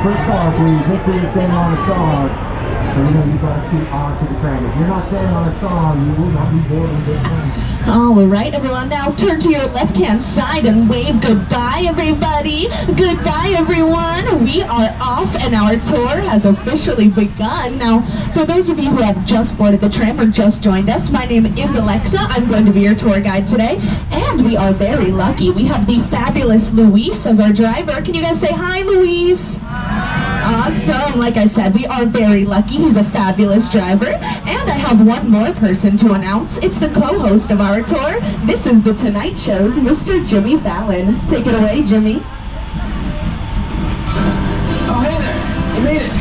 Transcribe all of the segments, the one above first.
first star, please. Make sure you're standing on a star. So you know you gotta shoot onto the tram. If you're not standing on a star, you will not be boarding this tram. All right, everyone, now turn to your left-hand side and wave goodbye, everybody. Goodbye, everyone. We are off, and our tour has officially begun. Now, for those of you who have just boarded the tram or just joined us, my name is Alexa. I'm going to be your tour guide today, and we are very lucky. We have the fabulous Luis as our driver. Can you guys say hi, Luis? Awesome. Like I said, we are very lucky. He's a fabulous driver. And I have one more person to announce. It's the co-host of our tour. This is The Tonight Show's Mr. Jimmy Fallon. Take it away, Jimmy. Oh, hey there. You made it.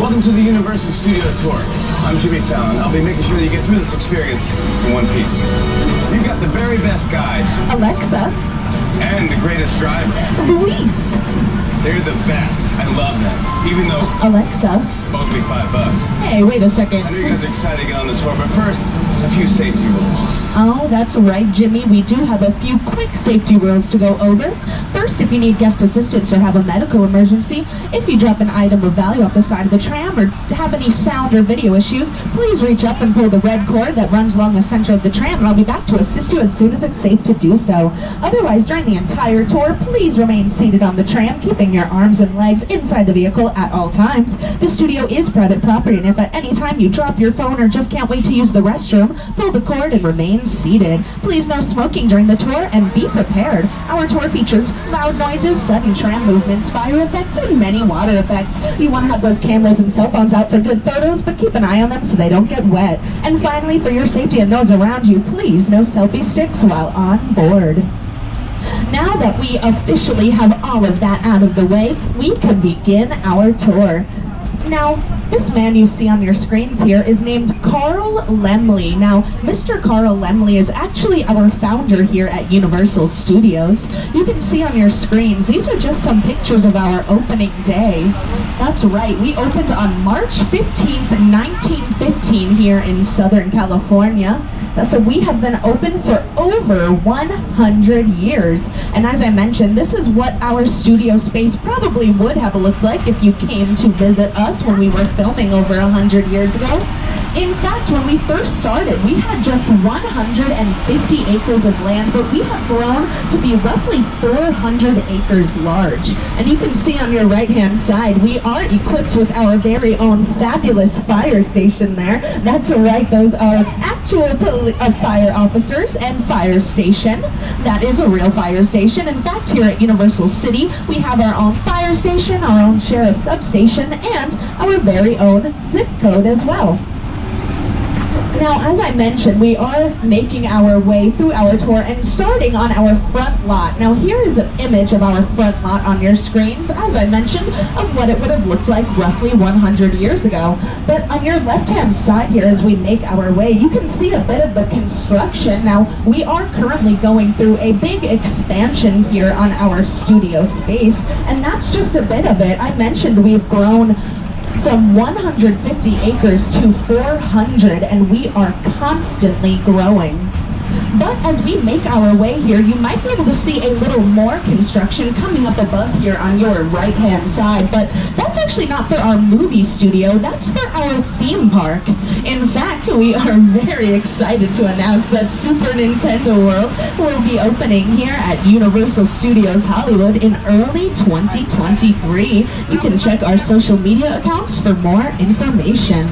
Welcome to the Universal Studio Tour. I'm Jimmy Fallon. I'll be making sure that you get through this experience in one piece. You've got the very best guide. Alexa. And the greatest driver. Luis. They're the best. I love them. Even though Alexa. owes me $5. Hey, wait a second. I know you guys are excited to get on the tour, but first, a few safety rules. Oh, that's right, Jimmy. We do have a few quick safety rules to go over. First, if you need guest assistance or have a medical emergency, if you drop an item of value off the side of the tram or have any sound or video issues, please reach up and pull the red cord that runs along the center of the tram, and I'll be back to assist you as soon as it's safe to do so. Otherwise, during the entire tour, please remain seated on the tram, keeping your arms and legs inside the vehicle at all times. The studio is private property, and if at any time you drop your phone or just can't wait to use the restroom, pull the cord and remain seated. Please no smoking during the tour, and be prepared. Our tour features loud noises, sudden tram movements, fire effects, and many water effects. You want to have those cameras and cell phones out for good photos, but keep an eye on them so they don't get wet. And finally, for your safety and those around you, please no selfie sticks while on board. Now that we officially have all of that out of the way, we can begin our tour. Now, this man you see on your screens here is named Carl Laemmle. Now, Mr. Carl Laemmle is actually our founder here at Universal Studios. You can see on your screens, these are just some pictures of our opening day. That's right, we opened on March 15th, 1915 here in Southern California. So we have been open for over 100 years. And as I mentioned, this is what our studio space probably would have looked like if you came to visit us when we were filming over 100 years ago. In fact, when we first started, we had just 150 acres of land, but we have grown to be roughly 400 acres large. And you can see on your right-hand side, we are equipped with our very own fabulous fire station there. That's right, those are actual fire officers and fire station. That is a real fire station. In fact, here at Universal City, we have our own fire station, our own sheriff substation, and our very own zip code as well. Now, as I mentioned, we are making our way through our tour and starting on our front lot. Now, here is an image of our front lot on your screens, as I mentioned, of what it would have looked like roughly 100 years ago. But on your left-hand side here, as we make our way, you can see a bit of the construction. Now, we are currently going through a big expansion here on our studio space, and that's just a bit of it. I mentioned we've grown from 150 acres to 400, and we are constantly growing. But as we make our way here, you might be able to see a little more construction coming up above here on your right-hand side, but that's actually not for our movie studio, that's for our theme park. In fact, we are very excited to announce that Super Nintendo World will be opening here at Universal Studios Hollywood in early 2023. You can check our social media accounts for more information.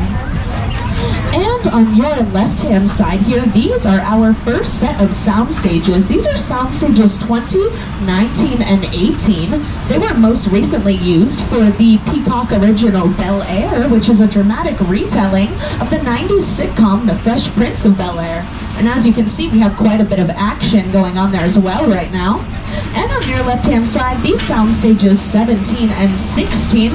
And on your left-hand side here, these are our first set of sound stages. These are sound stages 20, 19, and 18. They were most recently used for the Peacock original Bel Air, which is a dramatic retelling of the 90s sitcom The Fresh Prince of Bel-Air. And as you can see, we have quite a bit of action going on there as well right now. And on your left-hand side, these sound stages 17 and 16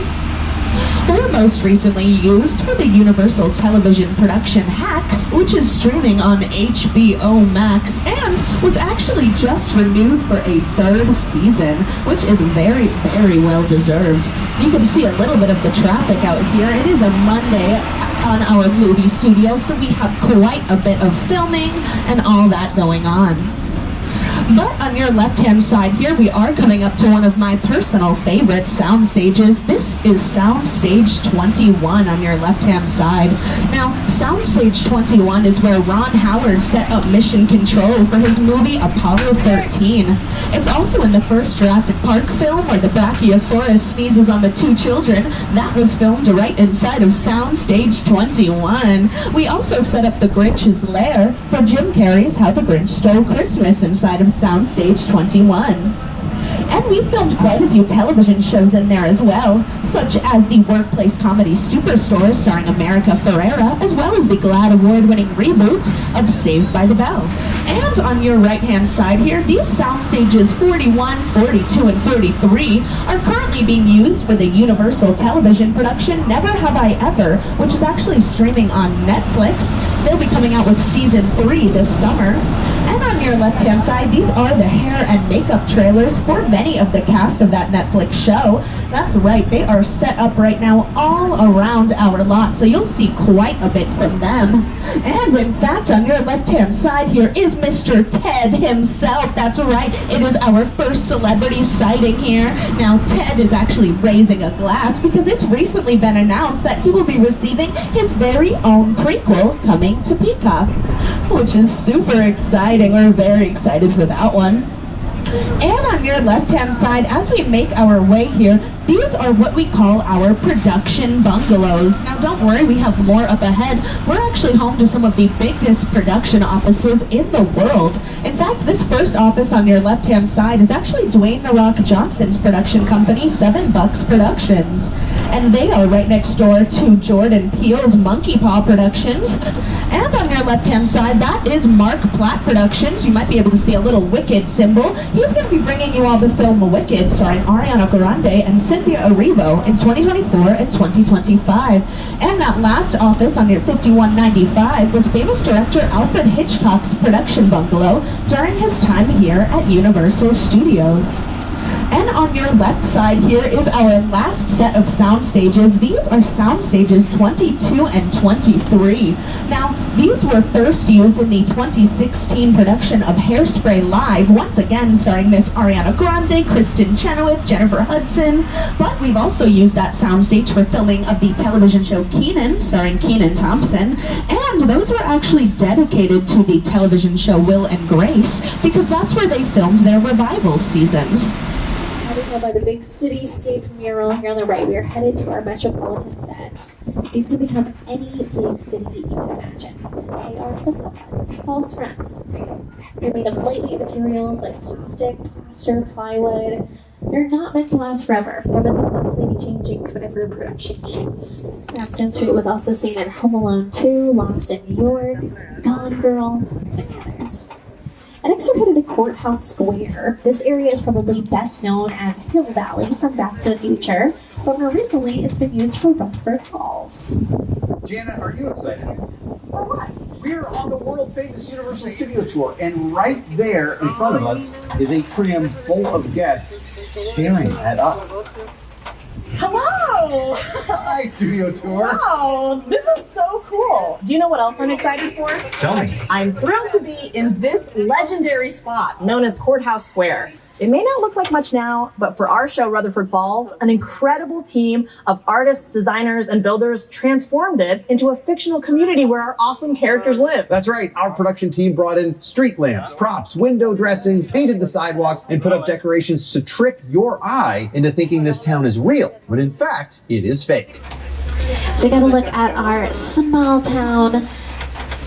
were most recently used for the Universal television production Hacks, which is streaming on HBO Max and was actually just renewed for a third season, which is very, very well deserved. You can see a little bit of the traffic out here. It is a Monday on our movie studio, so we have quite a bit of filming and all that going on. But on your left-hand side here, we are coming up to one of my personal favorite sound stages. This is Soundstage 21 on your left-hand side. Now, Soundstage 21 is where Ron Howard set up mission control for his movie Apollo 13. It's also in the first Jurassic Park film where the Brachiosaurus sneezes on the two children. That was filmed right inside of Soundstage 21. We also set up the Grinch's lair for Jim Carrey's How the Grinch Stole Christmas inside of Soundstage 21. And we filmed quite a few television shows in there as well, such as the workplace comedy Superstore starring America Ferrera, as well as the GLAAD award-winning reboot of Saved by the Bell. And on your right-hand side here, these sound stages 41, 42, and 43 are currently being used for the Universal television production Never Have I Ever, which is actually streaming on Netflix. They'll be coming out with season 3 this summer. And on your left-hand side, these are the hair and makeup trailers for many of the cast of that Netflix show. That's right, they are set up right now all around our lot, so you'll see quite a bit from them. And in fact, on your left-hand side here is Mr. Ted himself. That's right, it is our first celebrity sighting here. Now, Ted is actually raising a glass because it's recently been announced that he will be receiving his very own prequel coming to Peacock, which is super exciting. We're very excited for that one. And on your left-hand side, as we make our way here, these are what we call our production bungalows. Now don't worry, we have more up ahead. We're actually home to some of the biggest production offices in the world. In fact, this first office on your left-hand side is actually Dwayne "The Rock" Johnson's production company, 7 Bucks Productions. And they are right next door to Jordan Peele's Monkey Paw Productions. And on your left-hand side, that is Mark Platt Productions. You might be able to see a little Wicked symbol. He's going to be bringing you all the film Wicked, starring Ariana Grande and Cynthia Erivo in 2024 and 2025. And that last office on your 5195 was famous director Alfred Hitchcock's production bungalow during his time here at Universal Studios. And on your left side here is our last set of sound stages. These are sound stages 22 and 23. Now, these were first used in the 2016 production of Hairspray Live, once again starring Miss Ariana Grande, Kristen Chenoweth, Jennifer Hudson. But we've also used that soundstage for filming of the television show Kenan, starring Kenan Thompson. And those were actually dedicated to the television show Will and Grace, because that's where they filmed their revival seasons. To tell by the big cityscape mural here on the right, we are headed to our Metropolitan sets. These can become any big city you can imagine. They are facades, false fronts. They're made of lightweight materials like plastic, plaster, plywood. They're not meant to last forever. They're meant to constantly be changing to whatever production needs. Cranston Street was also seen in Home Alone 2, Lost in New York, Gone Girl, and many others. And next we're headed to Courthouse Square. This area is probably best known as Hill Valley from Back to the Future, but more recently it's been used for Rutherford Falls. Janet, are you excited? For what? We're on the world-famous Universal Studio Tour, and right there in front of us is a tram full of guests staring at us. Hello! Hi, Studio Tour. Wow, this is so cool. Do you know what else I'm excited for? Tell me. I'm thrilled to be in this legendary spot known as Courthouse Square. It may not look like much now, but for our show, Rutherford Falls, an incredible team of artists, designers, and builders transformed it into a fictional community where our awesome characters live. That's right. Our production team brought in street lamps, props, window dressings, painted the sidewalks, and put up decorations to trick your eye into thinking this town is real, when in fact, it is fake. So we got to look at our small town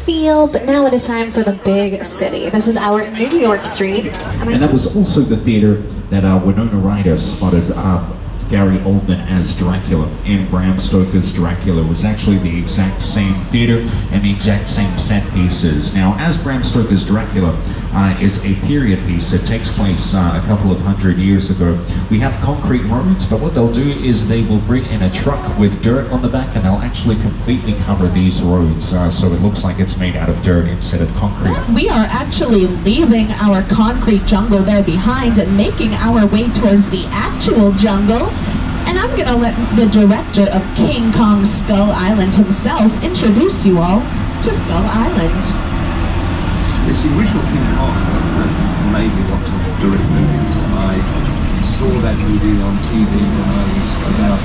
feel, but now it is time for the big city. This is our New York Street. And that was also the theater that Winona Ryder spotted Gary Oldman as Dracula, and Bram Stoker's Dracula was actually the exact same theater and the exact same set pieces. Now, as Bram Stoker's Dracula is a period piece that takes place a couple of 100 years ago, we have concrete roads, but what they'll do is they will bring in a truck with dirt on the back and they'll actually completely cover these roads so it looks like it's made out of dirt instead of concrete. We are actually leaving our concrete jungle there behind and making our way towards the actual jungle. And I'm gonna let the director of King Kong Skull Island himself introduce you all to Skull Island. It's the original King Kong that made me want to direct movies. I saw that movie on TV when I was about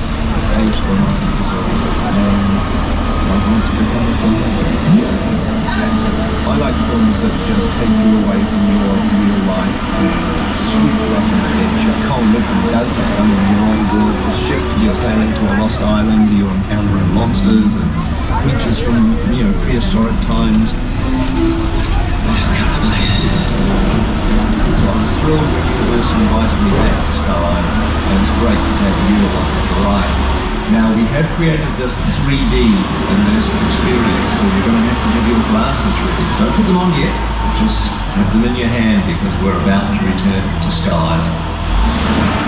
8 or 9 years old, and I wanted to become a filmmaker. I like films that just take you away from your real life and sweep you up on adventure. Cole literally does that. I mean, you're on board the ship, you're sailing to a lost island, you're encountering monsters and creatures from, prehistoric times. I can't believe it. So I was thrilled when Universal invited me back to Skull Island, and it's great to have you along for the ride. Now, we have created this 3D immersive experience, so you're going to have your glasses ready. Don't put them on yet, just have them in your hand because we're about to return to Skull Island.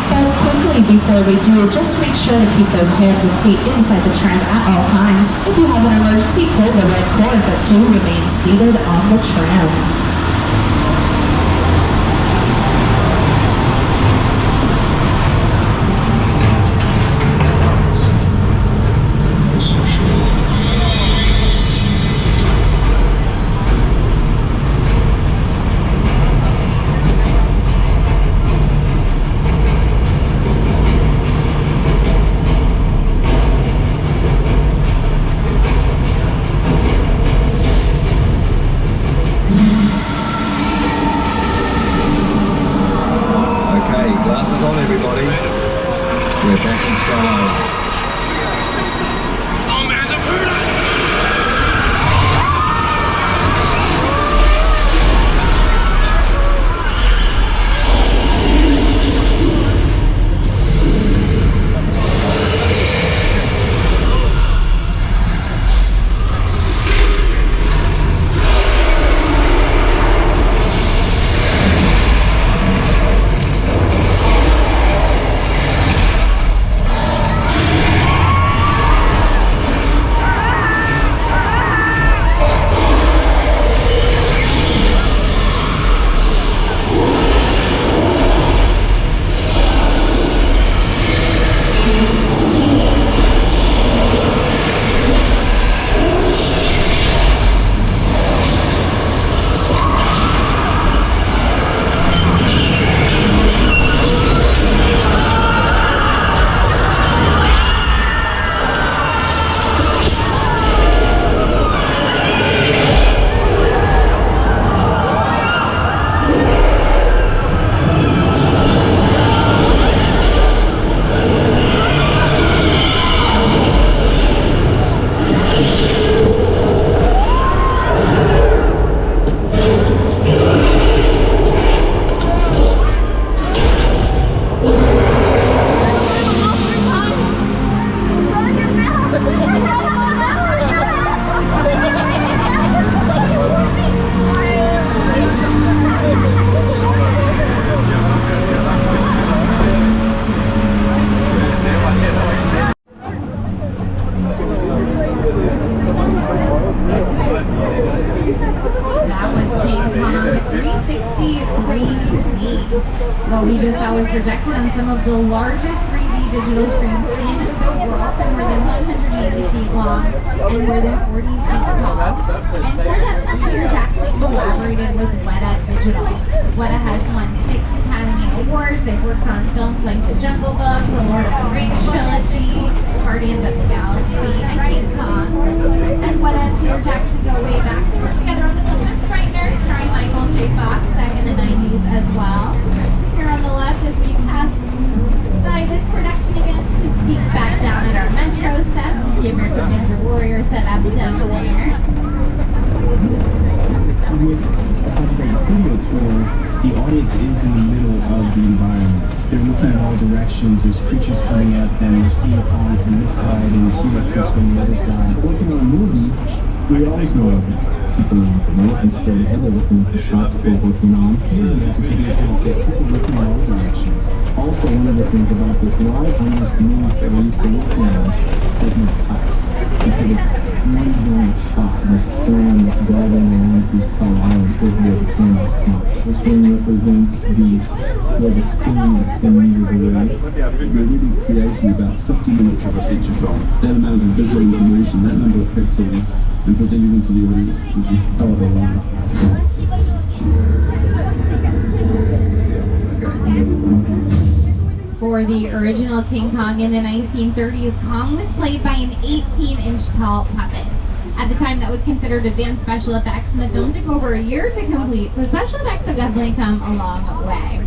But quickly before we do, just make sure to keep those hands and feet inside the tram at all times. If you have an emergency, pull the red cord, but do remain seated on the tram. We're back in Skull Island. What we just saw was projected on some of the largest 3D digital screens in the world, and more than 180 feet long and more than 40 feet tall. And for that, Peter Jackson collaborated with Weta Digital. Weta has won 6 Academy Awards. They've worked on films like The Jungle Book, The Lord of the Rings trilogy, Guardians of the Galaxy, and King Kong. And Weta and Peter Jackson go way back. They worked together on the film Frightener, starring Michael J. Fox back in the 90s as well. Here on the left, as we pass by this production again, just peek back down at our Metro sets to see American Ninja Warrior set up down there. With the Project Studio Tour, the audience is in the middle of the environment. They're looking in all directions. There's creatures coming at them. They're seeing Kong from this side and T-Rexes from the other side. Working on a movie, we always know people are looking straight ahead. They're looking at the shots that we're working on. And we have to take into account that people looking in all directions. Also, one of the things about this, why on the movies that we used to work on, there's no cuts. Instead of one long shot, this tram that's driving along through Skull Island over where the cameras come. This one represents where the screen is 10 meters away. We're really creating about 50 minutes of a feature film. That amount of visual information, that number of pixels, and present it to the audience to see how it For the original King Kong in the 1930s, Kong was played by an 18-inch tall puppet. At the time, that was considered advanced special effects, and the film took over a year to complete, so special effects have definitely come a long way.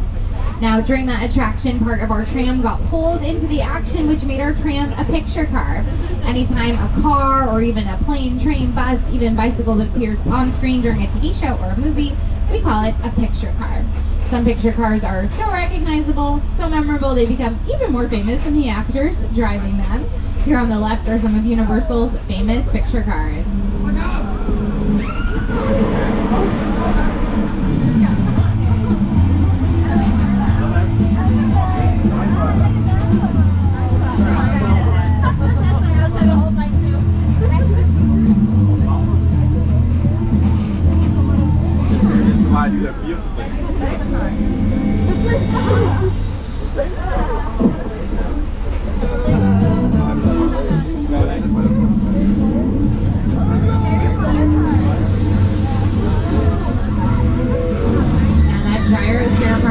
Now, during that attraction, part of our tram got pulled into the action, which made our tram a picture car. Anytime a car or even a plane, train, bus, even bicycle that appears on screen during a TV show or a movie, we call it a picture car. Some picture cars are so recognizable, so memorable, they become even more famous than the actors driving them. Here on the left are some of Universal's famous picture cars.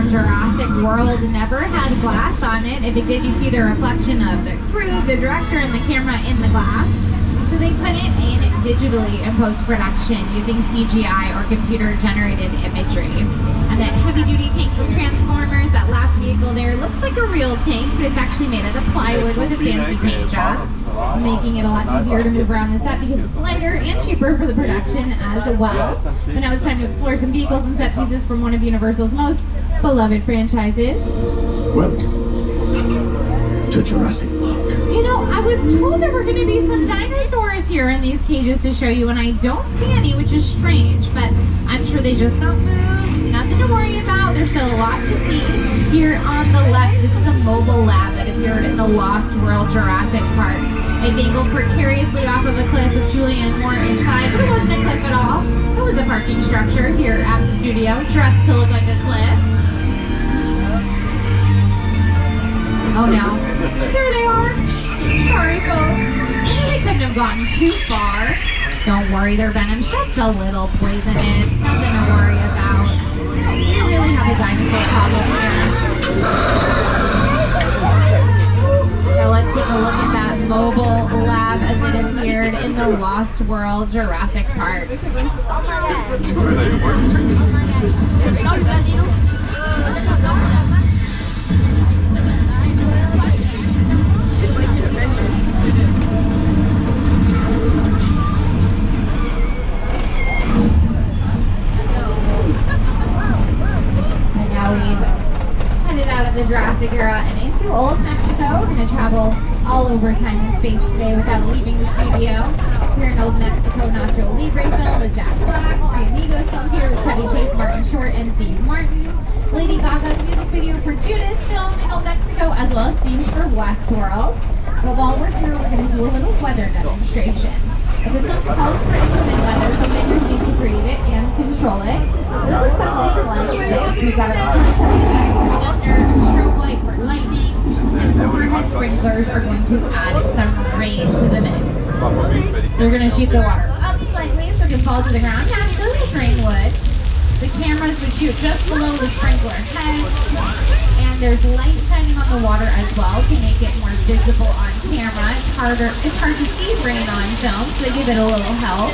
Jurassic World never had glass on it. If it did, you'd see the reflection of the crew, the director, and the camera in the glass. So they put it in digitally in post-production using CGI or computer-generated imagery. And that heavy-duty tank from Transformers, that last vehicle there, looks like a real tank, but it's actually made out of plywood with a fancy paint job, making it a lot easier to move around the set because it's lighter and cheaper for the production as well. But now it's time to explore some vehicles and set pieces from one of Universal's most beloved franchises. Welcome to Jurassic Park. You know, I was told there were going to be some dinosaurs here in these cages to show you, and I don't see any, which is strange, but I'm sure they just got moved. Nothing to worry about. There's still a lot to see. Here on the left, this is a mobile lab that appeared in the Lost World Jurassic Park. It dangled precariously off of a cliff with Julianne Moore inside, but it wasn't a cliff at all. It was a parking structure here at the studio, dressed to look like a cliff. Oh no, there they are. Sorry folks, they couldn't have gotten too far. Don't worry, their venom's just a little poisonous, nothing to worry about. We really have a dinosaur problem here. Now let's take a look at that mobile lab as it appeared in the Lost World Jurassic Park. The Jurassic era and into old Mexico. We're going to travel all over time and space today without leaving the studio. Here in Old Mexico, Nacho Libre film with Jack Black, Three Amigos film here with Chevy Chase, Martin Short, and Steve Martin. Lady Gaga's music video for Judas film in Old Mexico, as well as scenes for Westworld. But while we're here, we're going to do a little weather demonstration. If the film calls for inclement weather, filmmakers need to create it and control it. It looks something like this. We've got a thunder, a strobe light for lightning, and overhead sprinklers are going to add some rain to the mix. We're going to shoot the water up slightly so it can fall to the ground naturally as rain would. The cameras would shoot just below the sprinkler head, and there's light shining on the water as well to make it more visible on camera. It's hard to see rain on film, so they give it a little help.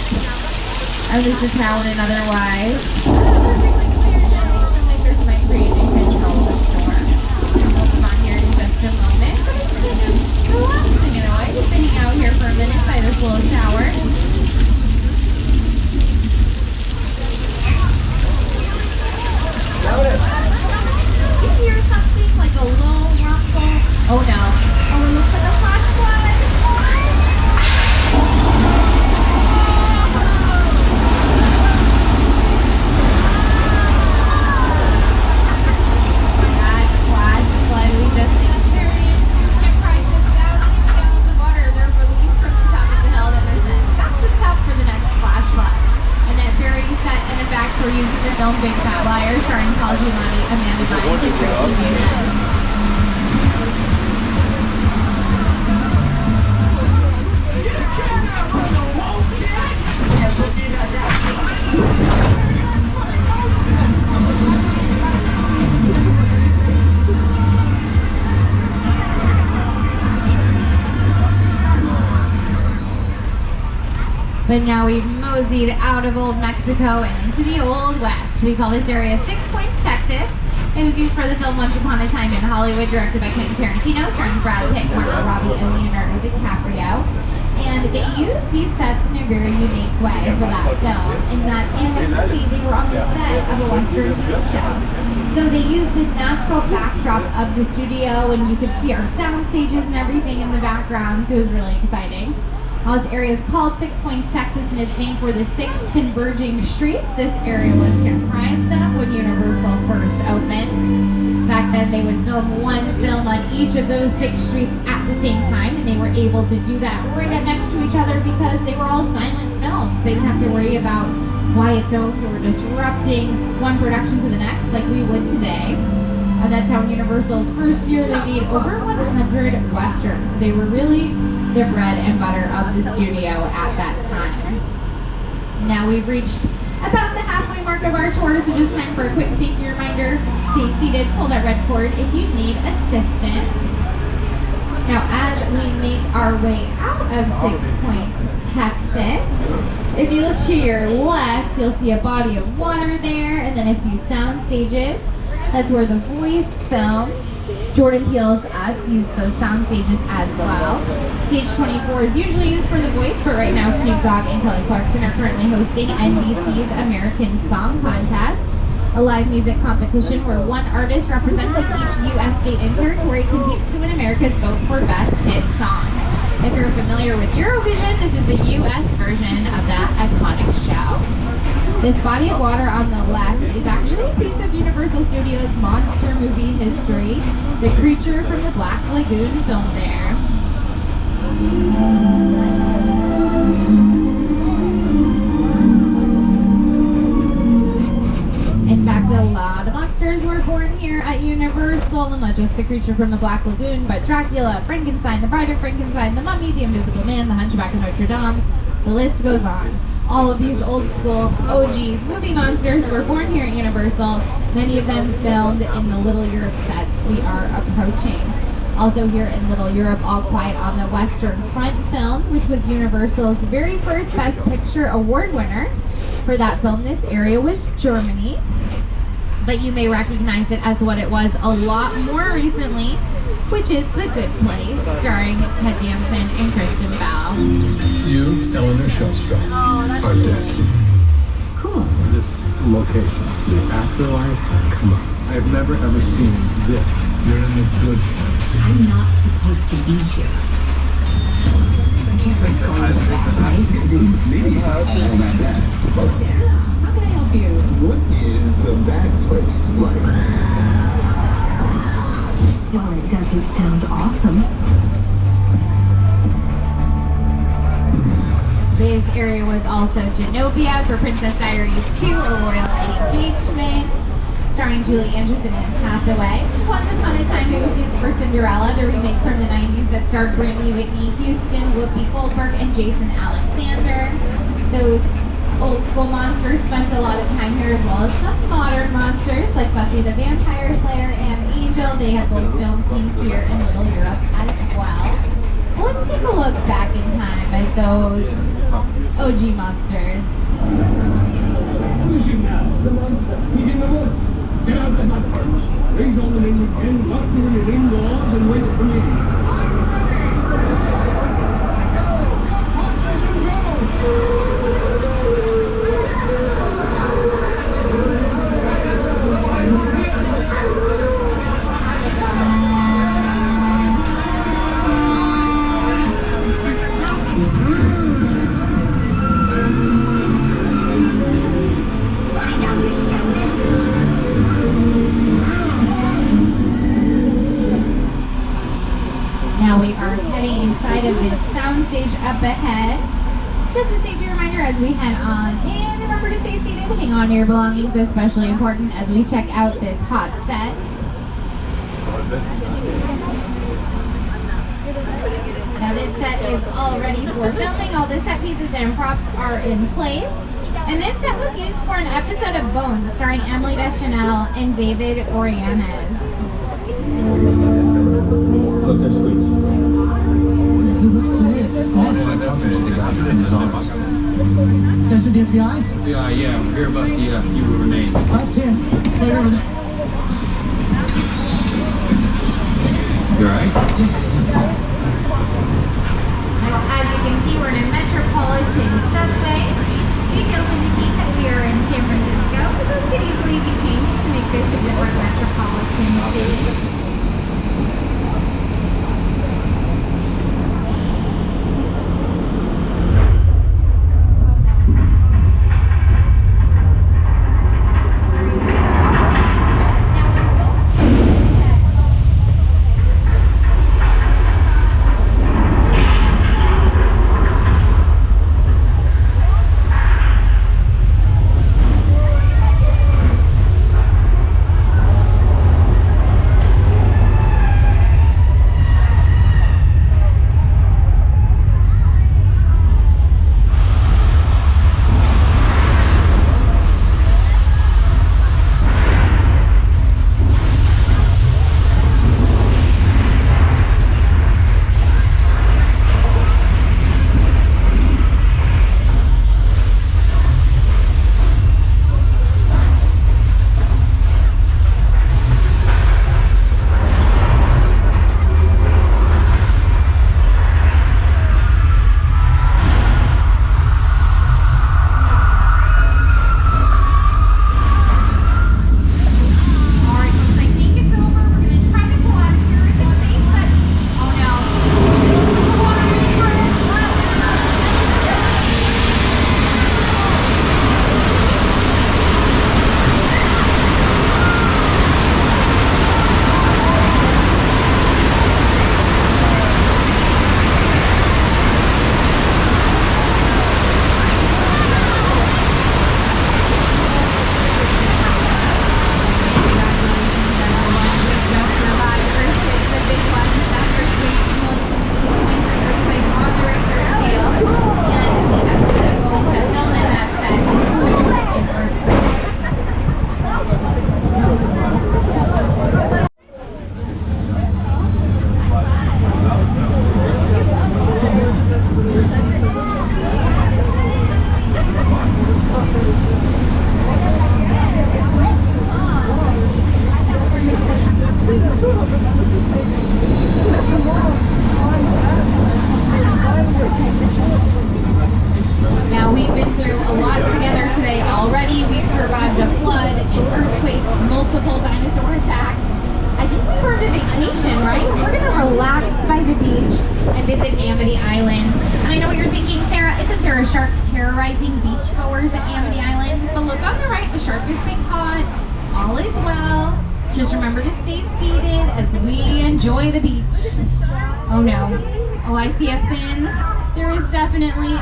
And this is how in another way. Perfectly clear now. Filmmakers might create and control the storm. And we'll move on here in just a moment. Relaxing in a way, just hang out here for a minute by this little shower. Do you hear something like a low rumble? Oh no. Oh, it looks like a flash flood. That flash flood we just experienced. Skip prices, thousands of gallons of water. They're released from the top of the hill, then they're sent back to the top for the next flash flood. And that very set and effect for using the film Big Fat Liar, starring Paul Giamatti, Amanda Bynes, and Ricky Muniz. But now we've moseyed out of Old Mexico and into the Old West. We call this area 6 Points, Texas. It was used for the film Once Upon a Time in Hollywood, directed by Quentin Tarantino, starring Brad Pitt, Margot Robbie, and Leonardo DiCaprio. And they used these sets in a very unique way for that film, in that in the movie they were on the set of a Western TV show. So they used the natural backdrop of the studio, and you could see our sound stages and everything in the background, so it was really exciting. This area is called 6 Points, Texas, and it's named for the 6 converging streets this area was comprised of when Universal first opened. Back then, they would film one film on each of those 6 streets at the same time, and they were able to do that right up next to each other because they were all silent films. They didn't have to worry about quiet zones or disrupting one production to the next like we would today. And that's how in Universal's first year they made over 100 westerns. They were really the bread and butter of the studio at that time. Now we've reached about the halfway mark of our tour, so just time for a quick safety reminder. Stay seated, pull that red cord if you need assistance. Now as we make our way out of 6 Points, Texas, if you look to your left, you'll see a body of water there, and then a few sound stages. That's where The Voice films. Jordan Peele's Us used those sound stages as well. Stage 24 is usually used for The Voice, but right now Snoop Dogg and Kelly Clarkson are currently hosting NBC's American Song Contest, a live music competition where one artist representing each U.S. state and territory competes to win America's vote for Best Hit Song. If you're familiar with Eurovision, this is the U.S. version of that iconic show. This body of water on the left is actually a piece of Universal Studios monster movie history. The creature from the Black Lagoon filmed there. In fact, a lot of monsters were born here at Universal, not just the creature from the Black Lagoon, but Dracula, Frankenstein, the Bride of Frankenstein, the Mummy, the Invisible Man, the Hunchback of Notre Dame. The list goes on. All of these old school OG movie monsters were born here at Universal, many of them filmed in the Little Europe sets we are approaching. Also here in Little Europe, All Quiet on the Western Front film, which was Universal's very first Best Picture award winner. For that film, this area was Germany, but you may recognize it as what it was a lot more recently, which is The Good Place, starring Ted Danson and Kristen Bell. You, Eleanor Shellstrom, are dead. Cool. This location, the afterlife, come on. I have never ever seen this. You're in the good place. I'm not supposed to be here. I can't risk going to the bad place. Maybe it's not all that bad. How can I help you? What is the bad place like? Well, it doesn't sound awesome. This area was also Genovia for Princess Diaries 2, A Royal Engagement, starring Julie Andrews and Anne Hathaway. Once Upon a Time, it was used for Cinderella, the remake from the 90s that starred Brandy Whitney Houston, Whoopi Goldberg, and Jason Alexander. Those old school monsters spent a lot of time here, as well as some modern monsters like Buffy the Vampire Slayer and Angel. They have both film scenes here in Little Europe as well. Let's take a look back in time at those OG monsters. Get out the hot first. Raise all the men you can, talk to your in-laws, and wait for me. Now we are heading inside of this soundstage up ahead. Just a safety reminder as we head on in, remember to stay seated, hang on to your belongings, especially important as we check out this hot set. Now this set is all ready for filming. All the set pieces and props are in place. And this set was used for an episode of Bones starring Emily Deschanel and David Orianes. Look, they're sweets. He looks very upset. I told you to the doctor in his office. That's with the FBI? Yeah, we're here about the you remains. That's him. Right over there. You alright? As you can see, we're in a Metropolitan subway. Details indicate that we are in San Francisco, but those could easily be changed to make this a different metropolitan city.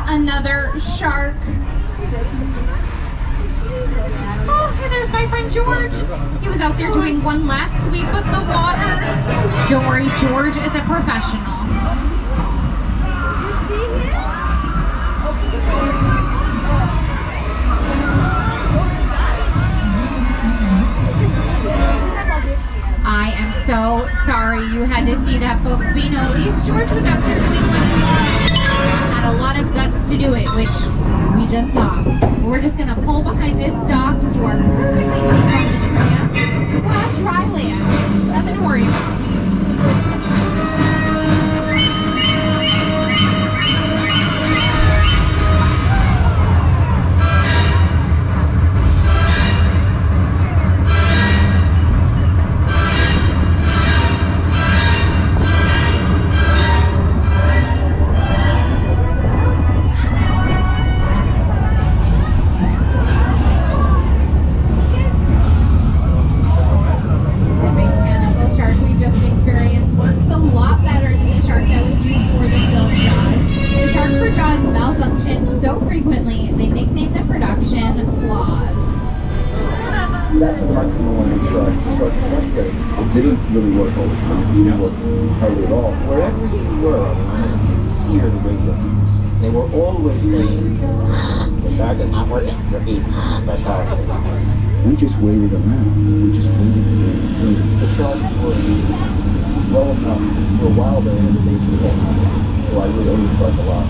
Another shark. Oh, and there's my friend George. He was out there doing one last sweep of the water. Don't worry, George is a professional. I am so sorry you had to see that, folks, but you know, at least George was out there doing what he loved. Had a lot of guts to do it, which we just saw. We're just gonna pull behind this dock. You are perfectly safe on the tram. We're on dry land. Nothing to worry about. Didn't really work all the time. It didn't work hardly at all. Wherever you were, you hear the radio. They were always saying, the shark is not working. Repeat, the shark is not working. We just waited around. We just waited. The shark was low enough for a while there in the base of the hole. So I really owe the shark a lot.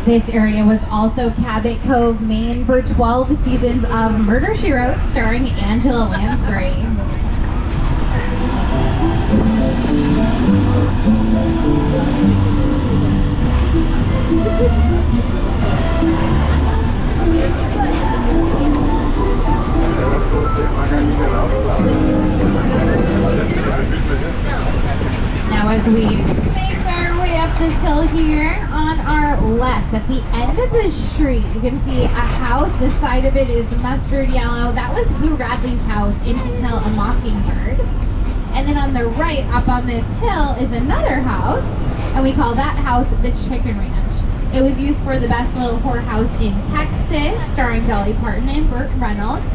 This area was also Cabot Cove, Maine for 12 seasons of Murder, She Wrote, starring Angela Lansbury. Now as we make our way up this hill here, on our left at the end of the street, you can see a house. The side of it is mustard yellow. That was Boo Radley's house in To Kill a Mockingbird. And then on the right, up on this hill, is another house, and we call that house the Chicken Ranch. It was used for The Best Little Whorehouse in Texas, starring Dolly Parton and Burt Reynolds.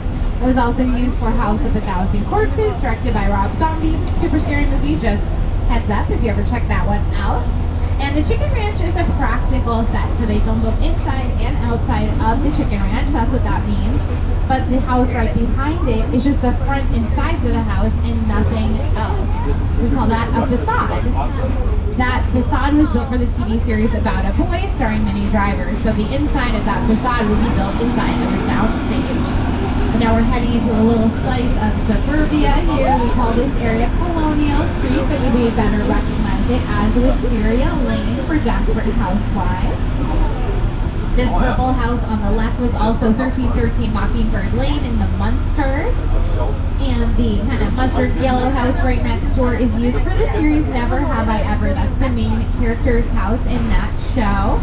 It was also used for House of a Thousand Corpses, directed by Rob Zombie. Super scary movie, just heads up if you ever check that one out. And the Chicken Ranch is a practical set, so they filmed both inside and outside of the Chicken Ranch. That's what that means. But the house right behind it is just the front and sides of the house and nothing else. We call that a facade. That facade was built for the TV series About a Boy, starring Minnie Driver. So the inside of that facade would be built inside of a soundstage. And now we're heading into a little slice of suburbia here. We call this area Colonial Street, but you may better recognize it as Wisteria Lane for Desperate Housewives. This purple house on the left was also 1313 Mockingbird Lane in the Munsters. And the kind of mustard yellow house right next door is used for the series Never Have I Ever. That's the main character's house in that show.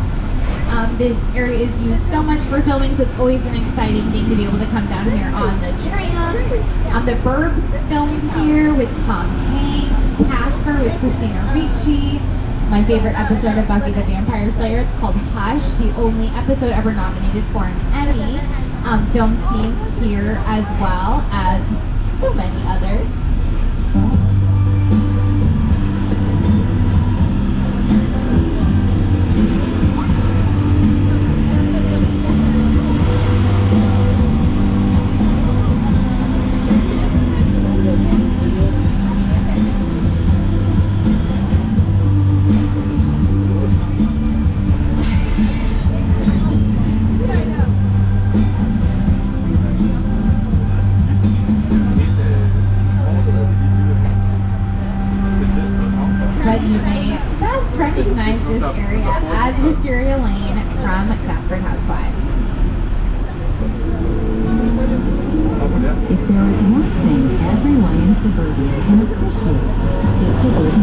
This area is used so much for filming, so it's always an exciting thing to be able to come down here on the tram. The Burbs filmed here with Tom Hanks, Casper with Christina Ricci. My favorite episode of Buffy the Vampire Slayer, it's called Hush, the only episode ever nominated for an Emmy. Filmed scenes here as well as so many others. Recognize this area as Wisteria Lane from Desperate Housewives. If there is one thing everyone in suburbia can appreciate, it's a good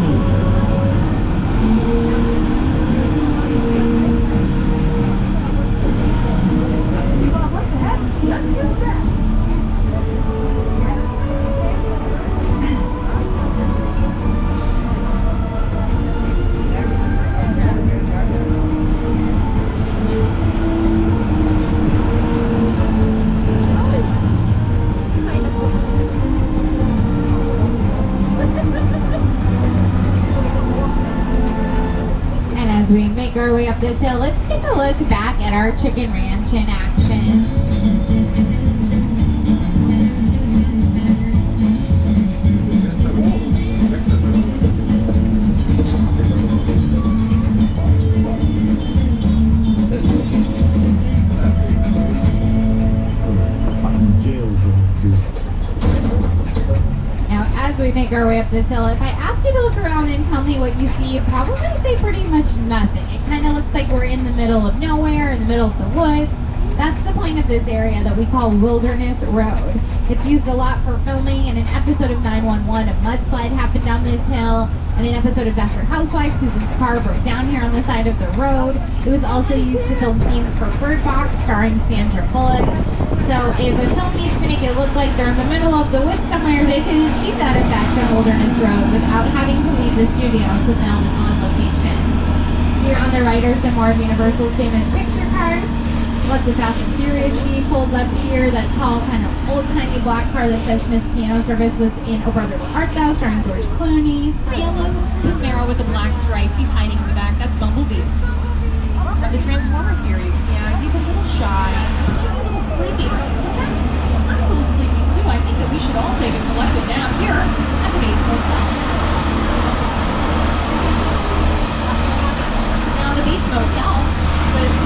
As we make our way up this hill, let's take a look back at our Chicken Ranch in action. As we make our way up this hill, if I asked you to look around and tell me what you see, you'd probably say pretty much nothing. It kind of looks like we're in the middle of nowhere, in the middle of the woods. That's the point of this area that we call Wilderness Road. It's used a lot for filming. In an episode of 911, a mudslide happened down this hill. In an episode of Desperate Housewives, Susan's car broke down here on the side of the road. It was also used to film scenes for Bird Box, starring Sandra Bullock. So if a film needs to make it look like they're in the middle of the woods somewhere, they can achieve that effect on Wilderness Road without having to leave the studio to film on location. Here on the right are some more of Universal's famous picture cars. Lots of Fast and Furious vehicles up here. That tall, kind of old-timey black car that says Smith's Piano Service was in Oh Brother Where Art Thou, starring George Clooney. Yellow Camaro with the black stripes. He's hiding in the back. That's Bumblebee. From the Transformer series. Yeah, he's a little shy. He's a little sleepy. In fact, I'm a little sleepy too. I think that we should all take a collective nap here at the Bates Motel. Now, the Bates Motel was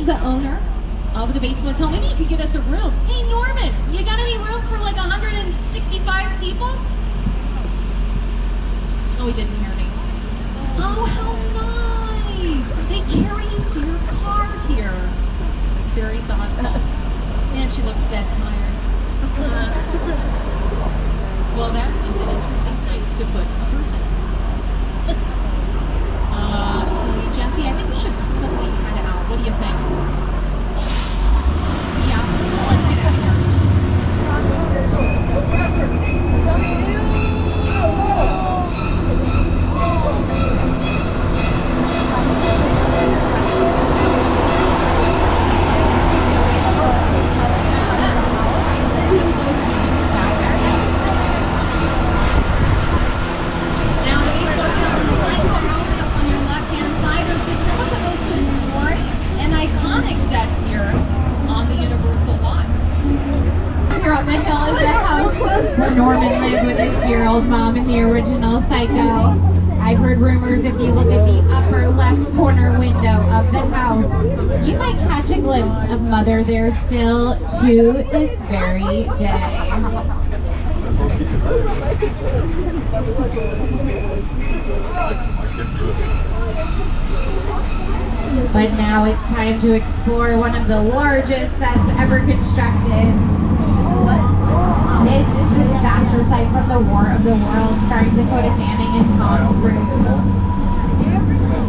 the owner of the Bates Motel. Maybe you could get us a room. Hey, Norman, you got any room for like 165 people? Oh, he didn't hear me. Oh, how nice. They carry you to your car here. It's very thoughtful. Man, she looks dead tired. Well, that is an interesting place to put a person. Hey, Jesse, I think we should probably head out. What do you think? Yeah, well, let's get out of here. Now, the Bates Motel and the Psycho House up on your left-hand side are just some of the most historic and iconic sets here on the Universal lot. Here on the hill is the house where Norman lived with his dear-old mom in the original Psycho. I've heard rumors if you look at the upper left corner window of the house, you might catch a glimpse of Mother there still to this very day. But now it's time to explore one of the largest sets ever constructed. This is the disaster site from the War of the Worlds, starring Dakota Fanning and Tom Cruise.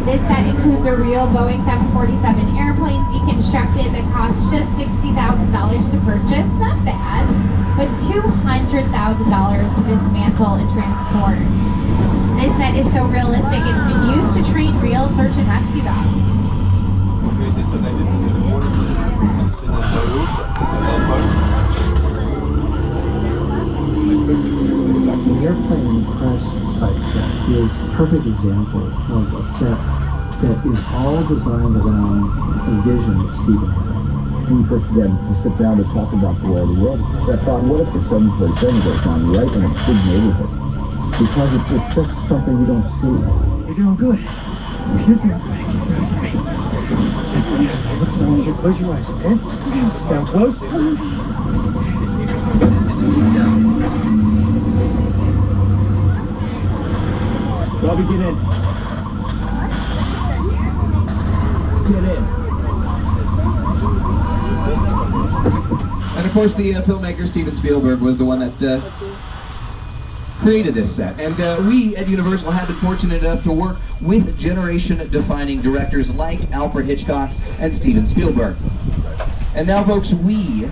This set includes a real Boeing 747 airplane deconstructed that cost just $60,000 to purchase, not bad, but $200,000 to dismantle and transport. This set is so realistic, it's been used to train real search and rescue dogs. The airplane crash site set is a perfect example of a set that is all designed around a vision that Stephen had. We first began to sit down to talk about the way of the world. I thought, what if the 747 goes down right in a big neighborhood? Because it's just something you don't see. You're doing good. You're doing good. Listen, I want you to close your eyes, okay? Down close. Bobby, get in. Get in. And of course, the filmmaker Steven Spielberg was the one that created this set. And we at Universal have been fortunate enough to work with generation-defining directors like Alfred Hitchcock and Steven Spielberg. And now, folks, we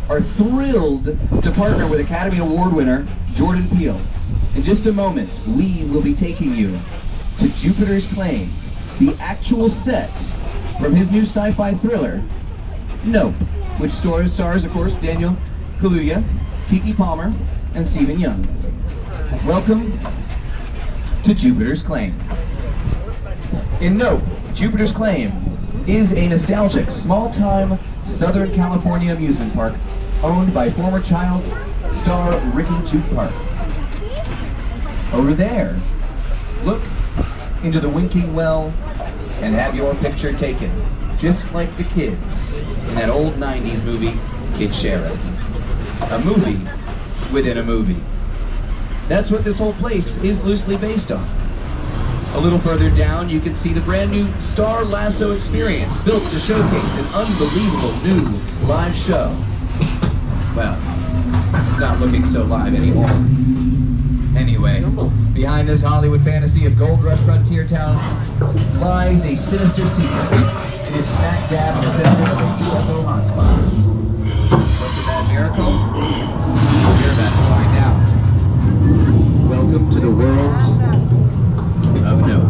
are thrilled to partner with Academy Award winner Jordan Peele. In just a moment, we will be taking you to Jupiter's Claim, the actual sets from his new sci-fi thriller, Nope, which stars, of course, Daniel Kaluuya, Keke Palmer, and Stephen Young. Welcome to Jupiter's Claim. In Nope, Jupiter's Claim is a nostalgic, small-time Southern California amusement park owned by former child star Ricky Juke Park. Over there, look into the winking well and have your picture taken, just like the kids in that old 90s movie, Kid Sheriff. A movie within a movie. That's what this whole place is loosely based on. A little further down, you can see the brand new Star Lasso experience, built to showcase an unbelievable new live show. Well, it's not looking so live anymore. Anyway, behind this Hollywood fantasy of gold rush frontier town lies a sinister secret. It is smack dab in the center of a UFO hotspot. What's in that miracle? You're about to find out. Welcome to the world of Nope.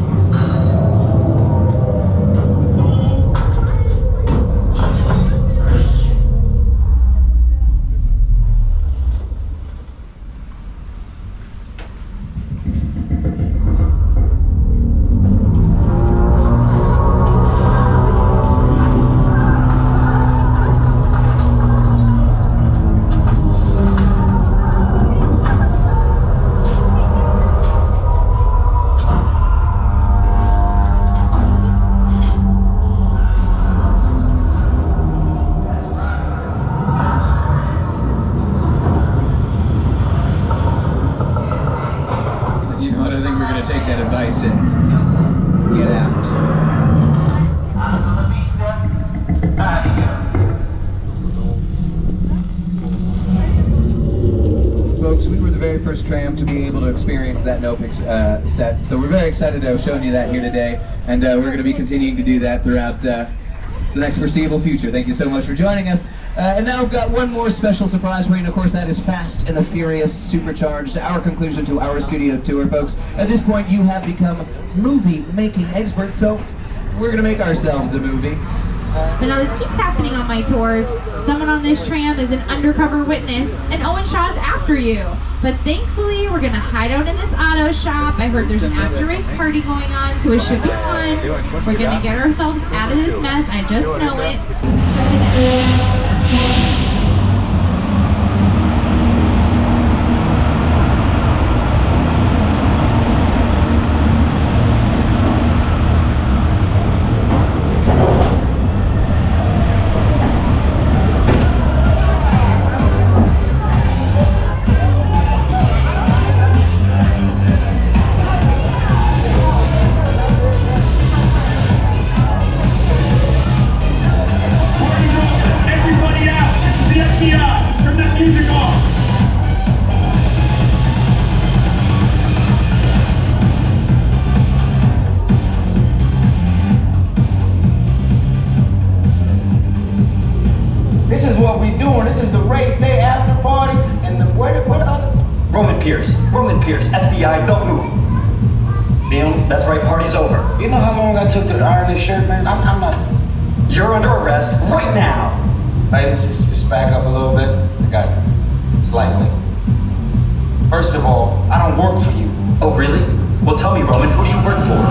first tram to be able to experience that NoPix set. So we're very excited to have shown you that here today, and we're going to be continuing to do that throughout the next foreseeable future. Thank you so much for joining us. And now we've got one more special surprise for you, and of course that is Fast and the Furious Supercharged, our conclusion to our studio tour, folks. At this point, you have become movie-making experts, so we're going to make ourselves a movie. But now this keeps happening on my tours. Someone on this tram is an undercover witness, and Owen Shaw's after you. But thankfully, we're gonna hide out in this auto shop. I heard there's an after-race party going on, so it should be fun. We're gonna get ourselves out of this mess. I just know it. This is what we doing. This is the race day after party, and the where the other? Roman Pierce, FBI, don't move. Neil, that's right, party's over. You know how long I took to iron this shirt, man? I'm not. You're under arrest right now. Ladies, just back up a little bit. I got it. It's lightweight. First of all, I don't work for you. Oh, really? Well, tell me, Roman, who do you work for?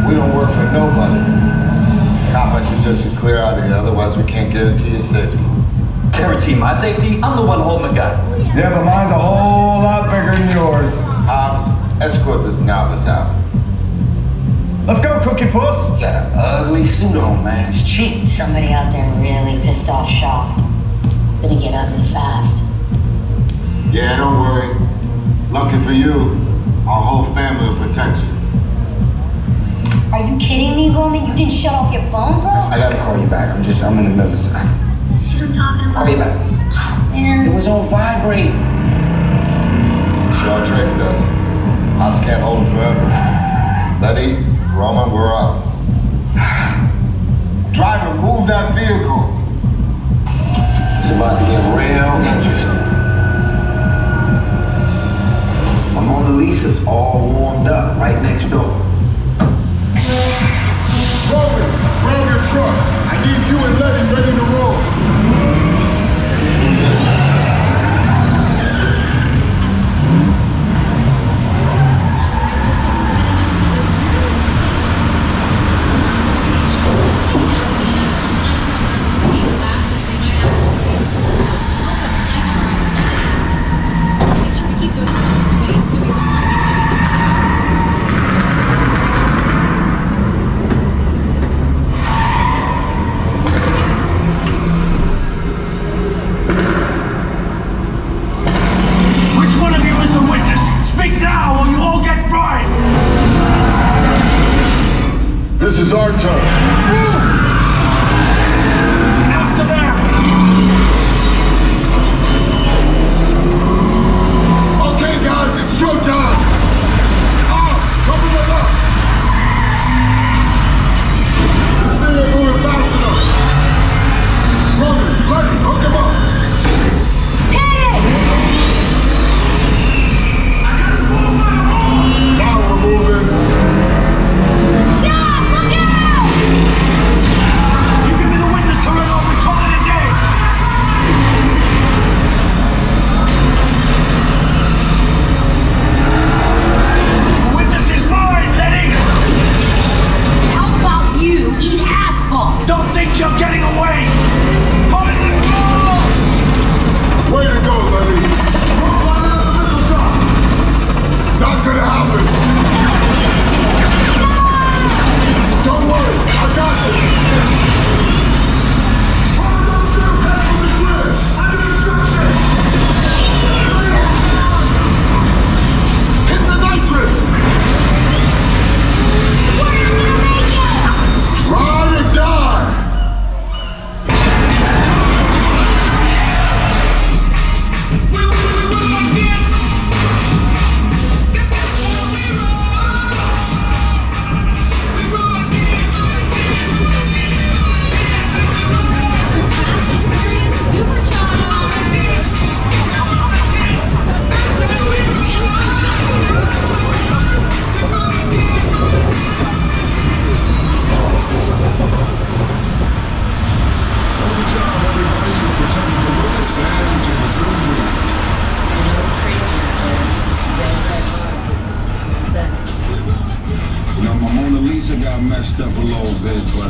We don't work for nobody. Cop, I suggest you clear out of here, otherwise we can't guarantee your safety. Guarantee my safety? I'm the one holding the gun. Yeah, but mine's a whole lot bigger than yours. Hobbs, escort this novice out. Let's go, Cookie Puss. You got an ugly suit on, man. It's cheap. Somebody out there really pissed off Shaw. It's gonna get ugly fast. Yeah, don't worry. Lucky for you, our whole family will protect you. Are you kidding me, Roman? You didn't shut off your phone, bro? I gotta call you back. I'm in the middle of something. See what I'm talking about? Call you back. Man. It was on vibrate. Shaw traced us. Hobbs can't hold him forever. Letty, Roman, we're up. Driver, move that vehicle. It's about to get real interesting. My Mona Lisa's all warmed up right next door. Roman, grab your truck. I need you and Letty ready to roll. This is our turn. After that. Okay, guys, it's showtime. Cover it up. This thing ain't moving fast enough. Roman, Letty, hook him up. Now we're moving. pizza got messed up a little bit, but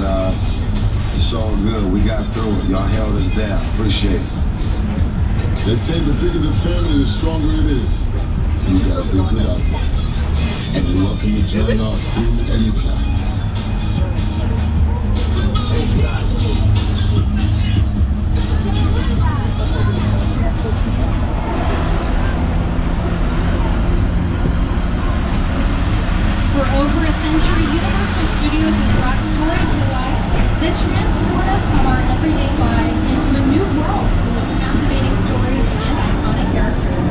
it's all good. We got through it. Y'all held us down. Appreciate it. They say the bigger the family, the stronger it is. You guys did good out there. And you're welcome to join our crew anytime. For over a century, Universal Studios has brought stories to life that transport us from our everyday lives into a new world full of captivating stories and iconic characters.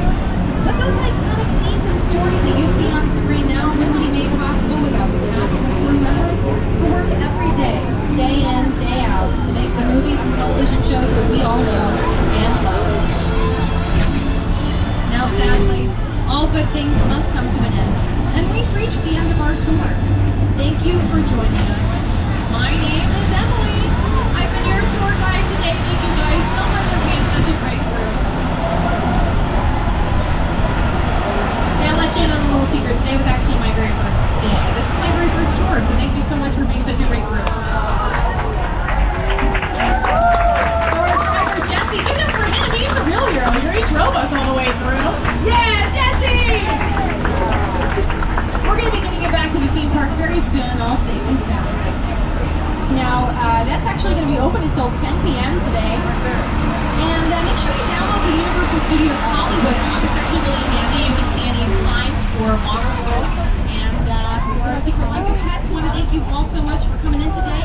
But those iconic scenes and stories that you see on screen now wouldn't be made possible without the cast and crew members who work every day, day in, day out, to make the movies and television shows that we all know and love. Now, sadly, all good things must come to an end, and we've reached the end of our tour. Thank you for joining us. My name is Emily. I've been your tour guide today. Thank you guys so much for being such a great group. Now I'll let you in on a little secret. Today was actually my very first day. This was my very first tour, so thank you so much for being such a great group. Our driver, Jesse, give it up for him. He's the real hero. He drove us all the way through. Yeah, Jesse! We're going to be getting it back to the theme park very soon, all safe and sound. Now, that's actually going to be open until 10 p.m. today. And make sure you download the Universal Studios Hollywood app. It's actually really handy. You can see any times for Modern World and for Secret Life of Pets. I want to thank you all so much for coming in today.